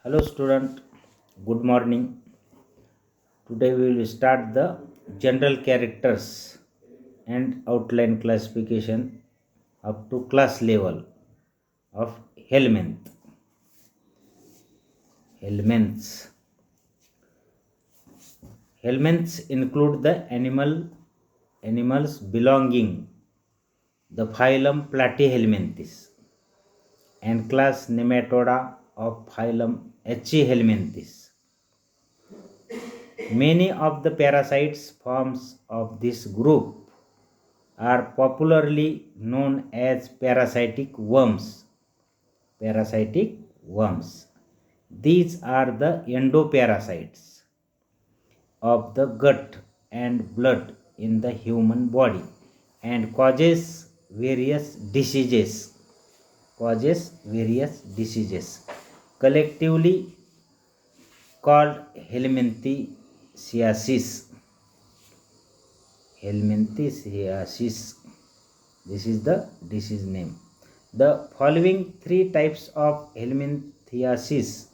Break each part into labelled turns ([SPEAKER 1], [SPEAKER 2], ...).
[SPEAKER 1] Hello student, good morning. Today we will start the general characters and outline classification up to class level of Helminth. Helminths. Helminths include the animals belonging the phylum Platyhelminthes and class Nematoda of phylum Helminthes. Many of the parasites forms of this group are popularly known as parasitic worms. Parasitic worms. These are the endoparasites of the gut and blood in the human body and causes various diseases. Collectively called helminthiasis. Helminthiasis. This is the disease name. The following three types of helminthiasis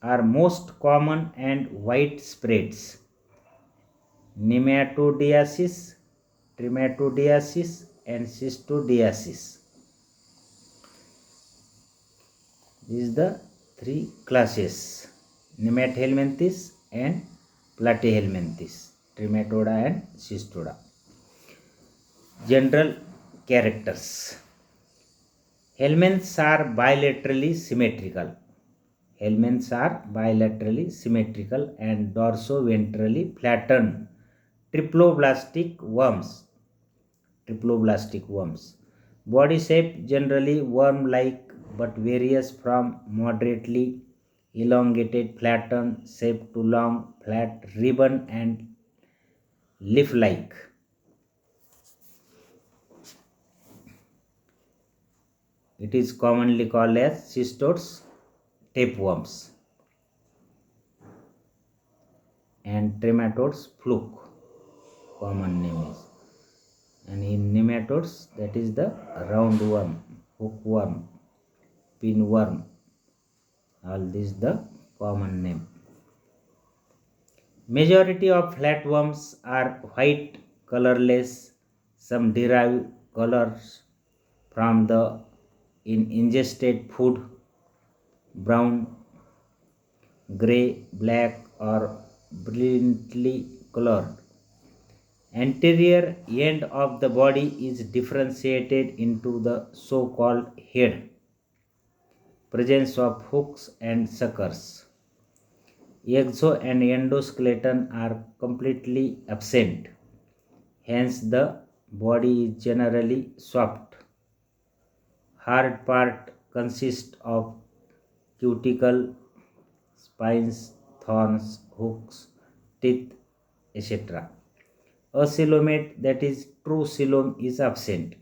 [SPEAKER 1] are most common and widespread: nematodiasis, trematodiasis, and cystodiasis. These are the three classes: nemathelminthes and platyhelminthes, trematoda and cystoda. General characters. Helminths are bilaterally symmetrical. Helminths are bilaterally symmetrical and dorso-ventrally flattened triploblastic worms. Body shape generally worm-like but varies from moderately elongated flattened shape to long, flat, ribbon and leaf-like. It is commonly called as cystodes, tapeworms, and trematodes, fluke. Common name is. And in nematodes, that is the roundworm, hookworm, pinworm. All these the common name. Majority of flatworms are white, colorless. Some derive colors from the ingested food: brown, gray, black, or brilliantly colored. Anterior end of the body is differentiated into the so-called head. Presence of hooks and suckers. Exo and endoskeleton are completely absent. Hence the body is generally soft. Hard part consists of cuticle, spines, thorns, hooks, teeth, etc. A coelomate, that is true coelom, is absent.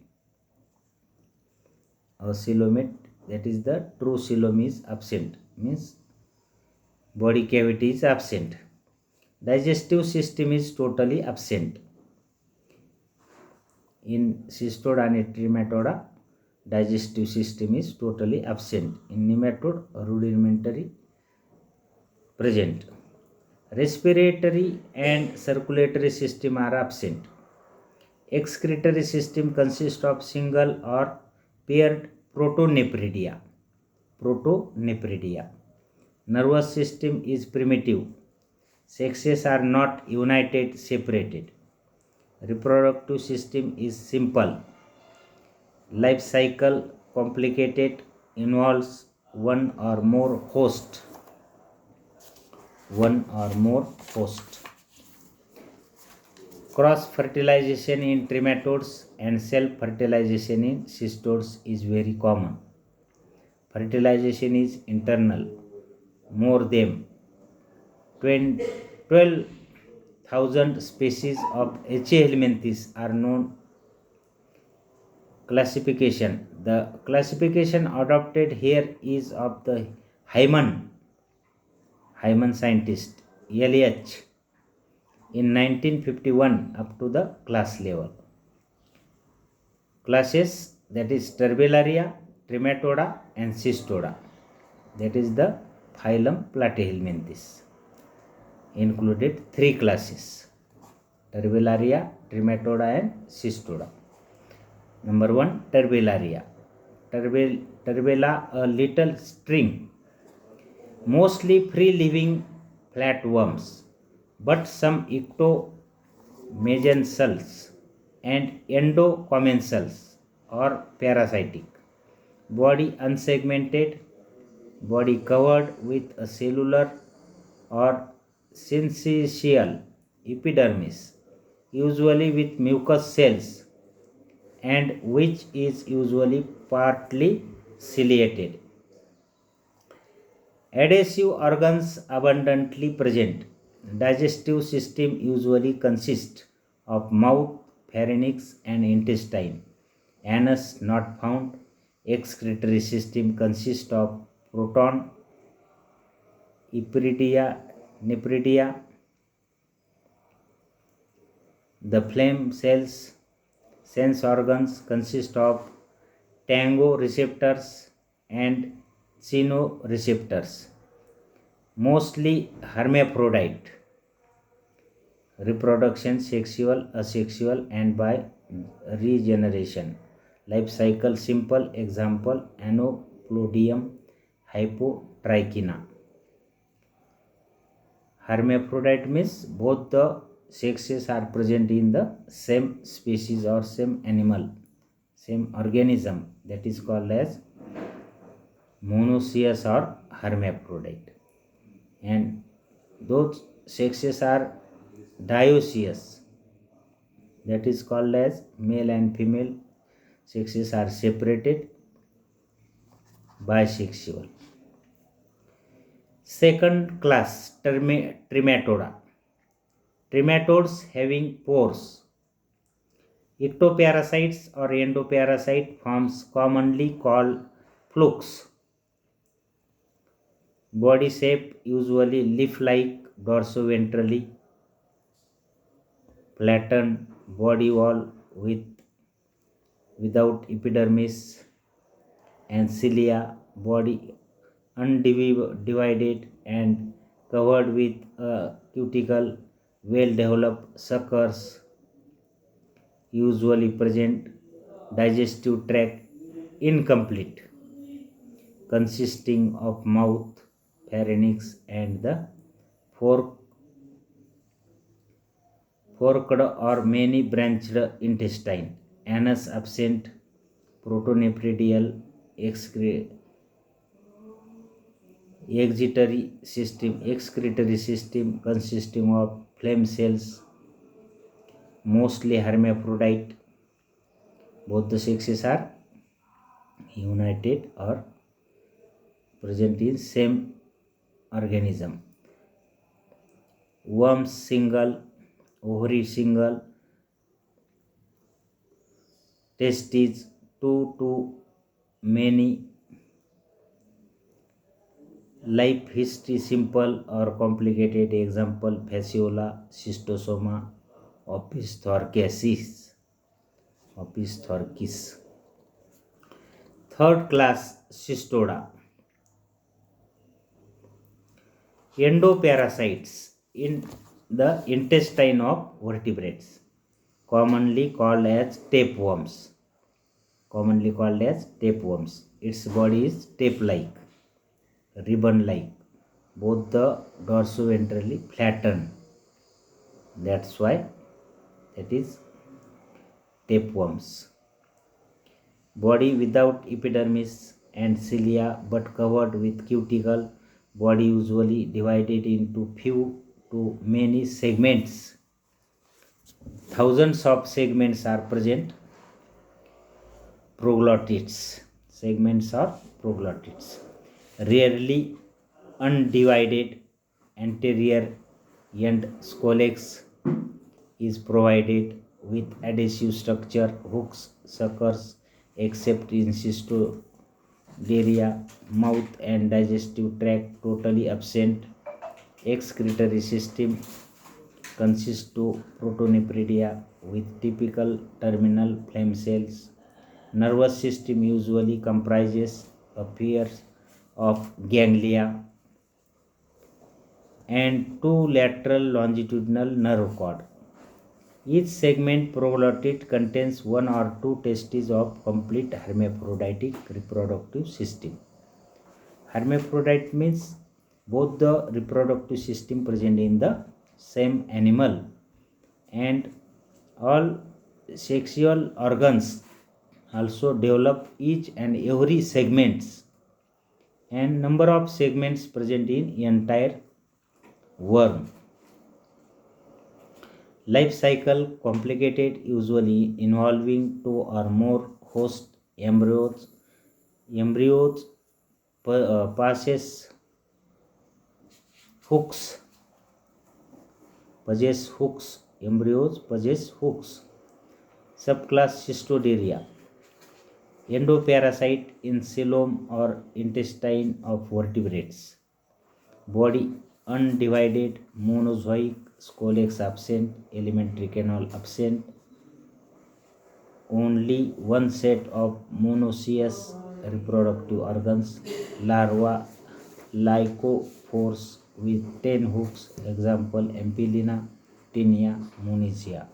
[SPEAKER 1] A coelomate, that is the true coelom, is absent, means body cavity is absent. Digestive system is totally absent. In cystoda and trematoda, digestive system is totally absent. In nematode, rudimentary present. Respiratory and circulatory system are absent. Excretory system consists of single or paired protonephridia. Nervous system is primitive. Sexes are not united, separated. Reproductive system is simple. Life cycle complicated, involves one or more host. Cross fertilization in trematodes and self fertilization in cystodes is very common. Fertilization is internal. More than 12,000 species of H. helminthes are known. Classification. The classification adopted here is of the Hyman scientist LH in 1951 up to the class level. Classes, that is Turbellaria, Trematoda and Cystoda. That is the phylum Platyhelminthes. Included three classes: Terbellaria, Trematoda and Cystoda. Number 1, Terbellaria. Terbella, a little string, mostly free-living flatworms, but some ectomesensals and endocommensals or parasitic. Body unsegmented, body covered with a cellular or syncytial epidermis, usually with mucous cells, and which is usually partly ciliated. Adhesive organs abundantly present. Digestive system usually consists of mouth, pharynx and intestine. Anus not found. Excretory system consists of proton, nephridia. The phlegm cells. Sense organs consist of tango receptors and cynoreceptors. Mostly hermaphrodite. Reproduction sexual, asexual and by regeneration. Life cycle simple. Example, Anoploidium hypotrichina. Hermaphrodite means both the sexes are present in the same species or same animal, same organism, that is called as monoecious or hermaphrodite. And those sexes are dioecious, that is called as male and female sexes are separated, bisexual. Second class, Trematoda. Trematodes having pores. Ectoparasites or endoparasite forms commonly called flukes. Body shape usually leaf-like, dorsoventrally flattened, body wall without epidermis and cilia, body undivided and covered with a cuticle, well-developed suckers usually present, digestive tract incomplete, consisting of mouth, pharynx and the forked or many branched intestine. Anus absent, protonephridial, excretory system consisting of phlegm cells, mostly hermaphrodite. Both the sexes are united or present in same organism. Worms single, ovary single, testes 2 to many. Life history simple or complicated. Example, fasciola, schistosoma, Opisthoarcis. Third class, Cystoda. Endoparasites in the intestine of vertebrates, commonly called as tapeworms. Its body is tape-like, ribbon-like, both the dorsoventrally flattened. That's why that is tapeworms. Body without epidermis and cilia but covered with cuticle. Body usually divided into few to many segments. Thousands of segments are present. Segments are proglottids. Rarely undivided anterior end scolex is provided with adhesive structure, hooks, suckers, except in cystoderia. Mouth and digestive tract totally absent. Excretory system consists of protonephridia with typical terminal phlegm cells. Nervous system usually comprises a pair of ganglia and 2 lateral longitudinal nerve cord. Each segment proglotid contains 1 or 2 testes of complete hermaphroditic reproductive system. Hermaphrodite means both the reproductive system present in the same animal, and all sexual organs also develop each and every segments, and number of segments present in entire worm. Life cycle complicated, usually involving 2 or more host embryos. Embryos possess hooks. Embryos possess hooks. Subclass Cystidaria. Endoparasite in coelom or intestine of vertebrates. Body undivided, monozoic, scolex absent, alimentary canal absent. Only one set of monoecious reproductive organs. Larva lycophores with 10 hooks. Example Ampelina, Tinea, Munisia.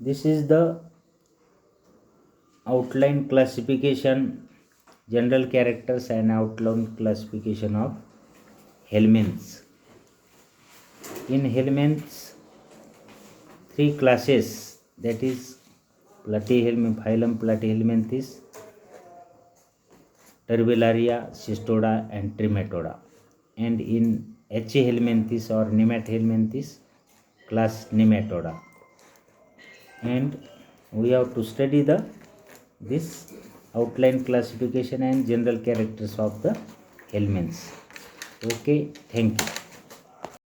[SPEAKER 1] This is the outline classification, general characters and outline classification of helminths. In helminths, 3 classes, that is phylum Platyhelminthes, Turbellaria, Cystoda and Trematoda. And in Helminthes or Nemathelminthes, class Nematoda. And we have to study this outline classification and general characters of the helminths. Okay, thank you.